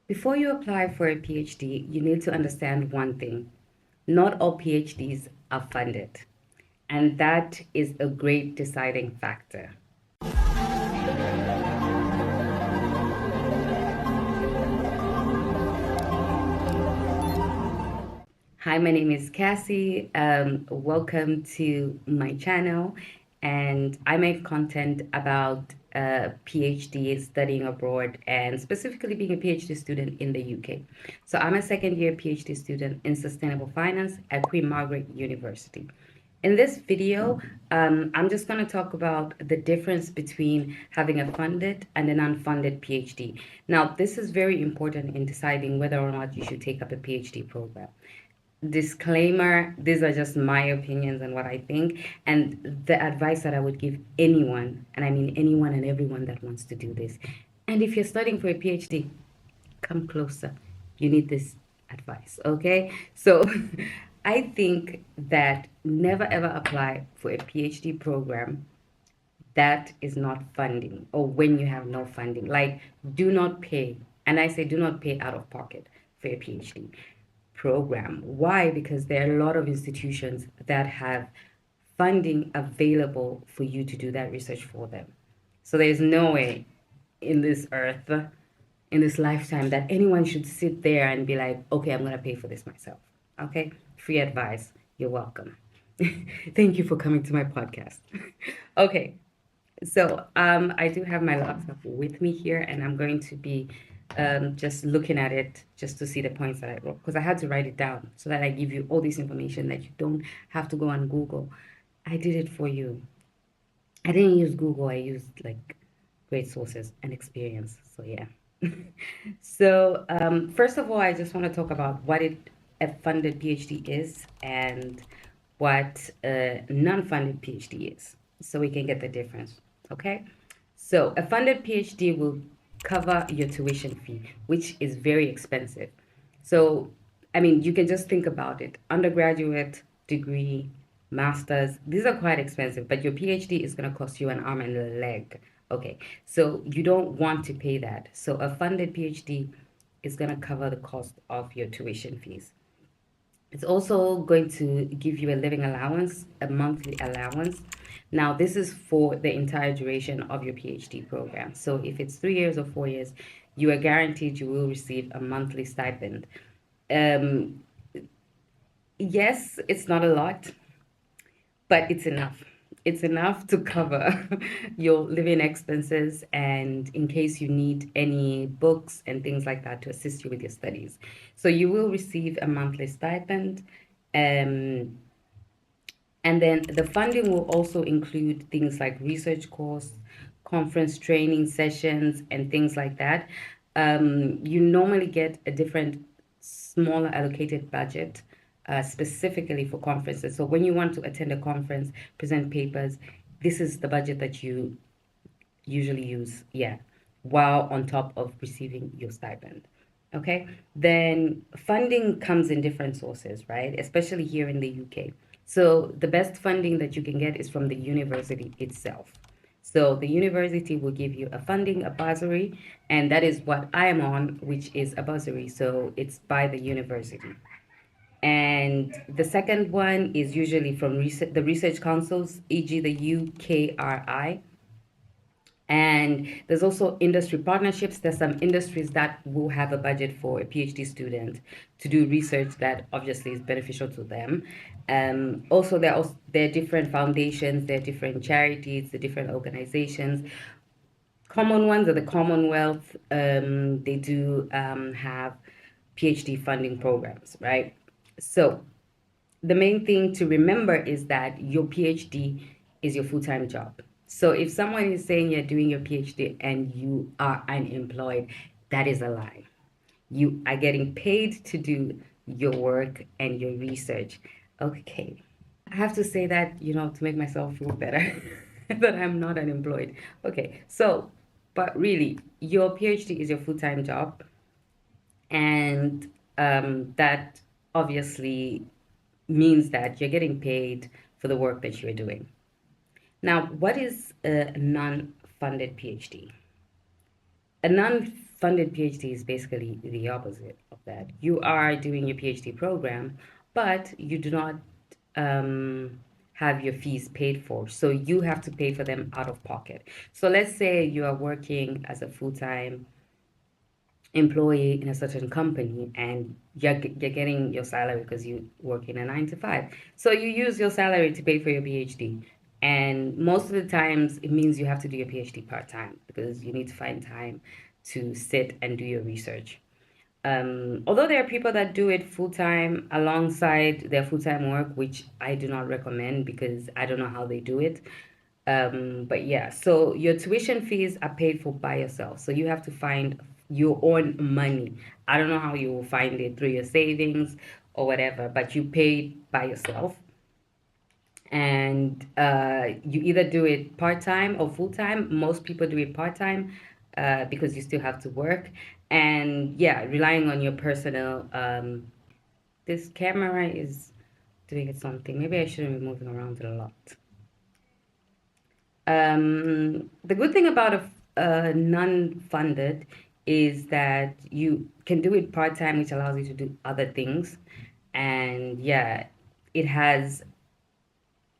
Before you apply for a PhD, you need to understand one thing. Not all PhDs are funded, and that is a great deciding factor. Hi, my name is Cassie. Welcome to my channel, and I make content about PhD studying abroad and specifically being a PhD student in the UK. So I'm a second year PhD student in sustainable finance at Queen Margaret University. In this video, I'm just going to talk about the difference between having a funded and an unfunded PhD. Now, this is very important in deciding whether or not you should take up a PhD program. Disclaimer, these are just my opinions and what I think, and the advice that I would give anyone, and I mean anyone and everyone that wants to do this. And if you're studying for a PhD, come closer. You need this advice, okay? So I think that never ever apply for a PhD program that is not funding or when you have no funding. Like, do not pay, and I say do not pay out of pocket for a PhD program. Why? Because there are a lot of institutions that have funding available for you to do that research for them. So there's no way in this earth, in this lifetime, that anyone should sit there and be like, okay, I'm going to pay for this myself. Okay? Free advice. You're welcome. Thank you for coming to my podcast. Okay. So I do have my laptop with me here, and I'm going to be just looking at it just to see the points that I wrote, because I had to write it down so that I give you all this information that you don't have to go on Google. I did it for you. I didn't use Google. I used like great sources and experience. So yeah. So first of all, I just want to talk about what a funded PhD is and what a non-funded PhD is, so we can get the difference. Okay. So a funded PhD will cover your tuition fee, which is very expensive. So, I mean, you can just think about it. Undergraduate degree, masters, these are quite expensive, but your PhD is going to cost you an arm and a leg. Okay, so you don't want to pay that. So a funded PhD is going to cover the cost of your tuition fees. It's also going to give you a living allowance, a monthly allowance. Now, this is for the entire duration of your PhD program. So if it's 3 years or 4 years, you are guaranteed you will receive a monthly stipend. Um, yes, it's not a lot, but it's enough. It's enough to cover your living expenses and in case you need any books and things like that to assist you with your studies. So you will receive a monthly stipend. Um, and then the funding will also include things like research course, conference training sessions, and things like that. You normally get a different, smaller allocated budget specifically for conferences. So when you want to attend a conference, present papers, this is the budget that you usually use, yeah, while on top of receiving your stipend. Okay, then funding comes in different sources, right? Especially here in the UK. So the best funding that you can get is from the university itself. So the university will give you a funding, a bursary, and that is what I am on, which is a bursary. So it's by the university. And the second one is usually from the research councils, e.g., the UKRI. And there's also industry partnerships. There's some industries that will have a budget for a PhD student to do research that obviously is beneficial to them. Also, there are different foundations, there are different charities, the different organizations. Common ones are the Commonwealth. They do have PhD funding programs, right? So the main thing to remember is that your PhD is your full-time job. So if someone is saying you're doing your PhD and you are unemployed, that is a lie. You are getting paid to do your work and your research. Okay. I have to say that, to make myself feel better that I'm not unemployed. Okay. So, but really, your PhD is your full-time job, and that obviously means that you're getting paid for the work that you're doing. Now, what is a non-funded PhD? A non funded PhD is basically the opposite of that. You are doing your PhD program, but you do not have your fees paid for. So you have to pay for them out of pocket. So let's say you are working as a full-time employee in a certain company and you're getting your salary because you work in a 9 to 5. So you use your salary to pay for your PhD. And most of the times it means you have to do your PhD part-time because you need to find time to sit and do your research. Although there are people that do it full time alongside their full time work, which I do not recommend because I don't know how they do it. But yeah, so your tuition fees are paid for by yourself. So you have to find your own money. I don't know how you will find it through your savings or whatever, but you pay by yourself. And you either do it part time or full time. Most people do it part time because you still have to work. And yeah, relying on your personal. This camera is doing something. Maybe I shouldn't be moving around a lot. The good thing about a non-funded is that you can do it part-time, which allows you to do other things. And yeah, it has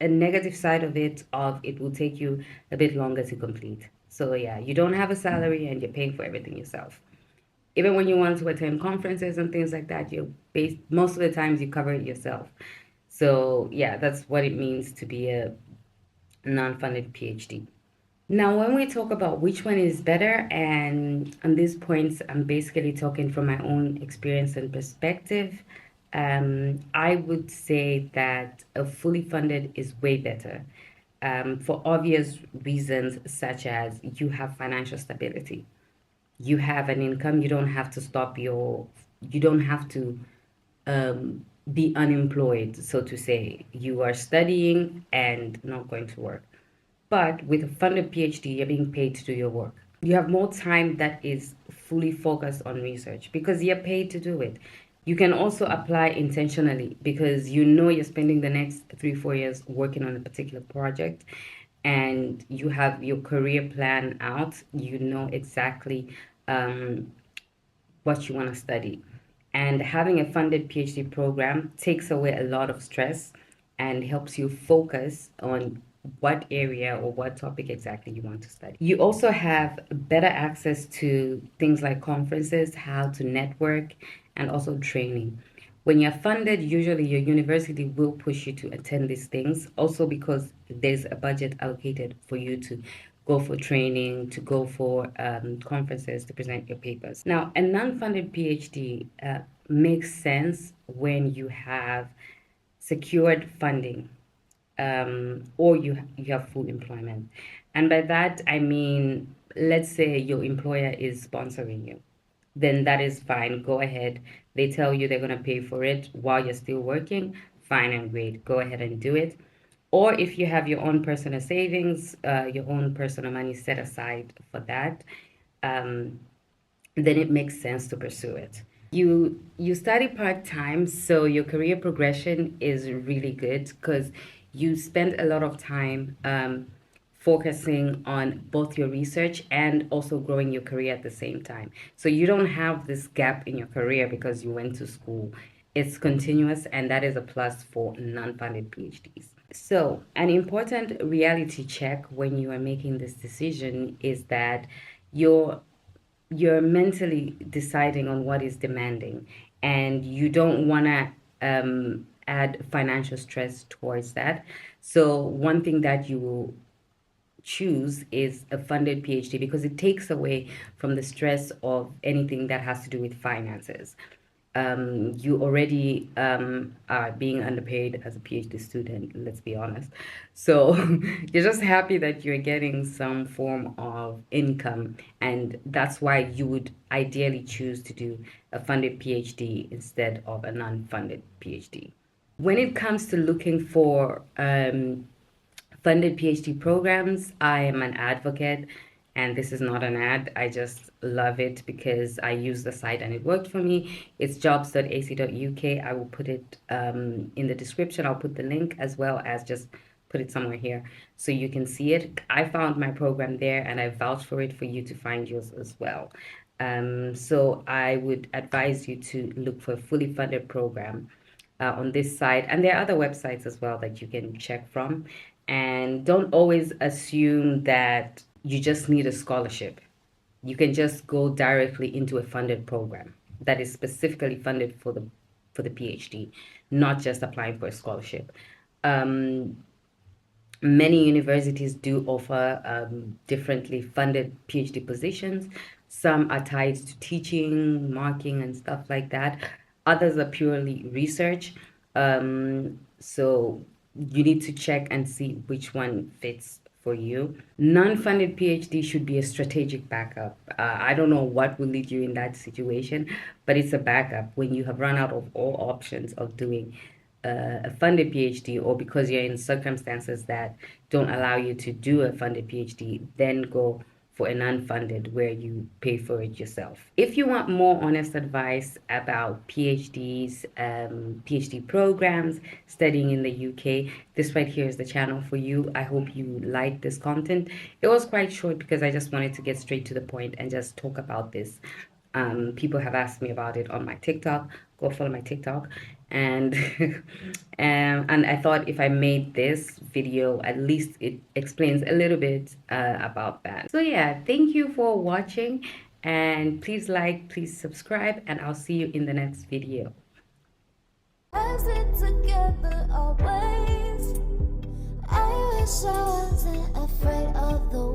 a negative side of it will take you a bit longer to complete. So yeah, you don't have a salary and you're paying for everything yourself. Even when you want to attend conferences and things like that, you're based most of the times you cover it yourself. So yeah, that's what it means to be a non-funded PhD. Now, when we talk about which one is better, and on these points, I'm basically talking from my own experience and perspective. I would say that a fully funded is way better for obvious reasons, such as you have financial stability, you have an income, you don't have to be unemployed, so to say. You are studying and not going to work. But with a funded PhD, you're being paid to do your work. You have more time that is fully focused on research because you're paid to do it. You can also apply intentionally because you know you're spending the next 3, 4 years working on a particular project and you have your career plan out. You know exactly um, what you want to study. And having a funded PhD program takes away a lot of stress and helps you focus on what area or what topic exactly you want to study. You also have better access to things like conferences, how to network, and also training. When you're funded, usually your university will push you to attend these things, also because there's a budget allocated for you to go for training, to go for conferences, to present your papers. Now, a non-funded PhD makes sense when you have secured funding or you have full employment. And by that, I mean, let's say your employer is sponsoring you, then that is fine. Go ahead. They tell you they're going to pay for it while you're still working. Fine and great. Go ahead and do it. Or if you have your own personal savings, your own personal money set aside for that, um, then it makes sense to pursue it. You study part-time, so your career progression is really good because you spend a lot of time focusing on both your research and also growing your career at the same time. So you don't have this gap in your career because you went to school. It's continuous, and that is a plus for non-funded PhDs. So, an important reality check when you are making this decision is that your you're mentally deciding on what is demanding and you don't want to add financial stress towards that. So one thing that you will choose is a funded PhD because it takes away from the stress of anything that has to do with finances. You already are being underpaid as a PhD student, let's be honest. So you're just happy that you're getting some form of income, and that's why you would ideally choose to do a funded PhD instead of a non-funded PhD. When it comes to looking for funded PhD programs, I am an advocate, and this is not an ad. I just love it because I use the site and it worked for me. It's jobs.ac.uk. I will put it in the description. I'll put the link as well as just put it somewhere here so you can see it. I found my program there and I vouch for it for you to find yours as well. So I would advise you to look for a fully funded program on this site. And there are other websites as well that you can check from. And don't always assume that you just need a scholarship. You can just go directly into a funded program that is specifically funded for the PhD, not just applying for a scholarship. Um, Many universities do offer differently funded PhD positions. Some are tied to teaching, marking, and stuff like that. Others are purely research. So you need to check and see which one fits for you. Non-funded PhD should be a strategic backup. I don't know what will lead you in that situation, but it's a backup when you have run out of all options of doing a funded PhD, or because you're in circumstances that don't allow you to do a funded PhD, then go for an unfunded where you pay for it yourself. If you want more honest advice about PhDs, PhD programs, studying in the UK, this right here is the channel for you. I hope you like this content. It was quite short because I just wanted to get straight to the point and just talk about this. People have asked me about it on my TikTok. Go follow my TikTok. And and I thought if I made this video, at least it explains a little bit about that. So yeah, thank you for watching, and please like, please subscribe, and I'll see you in the next video. Together always. I wish I wasn't afraid of the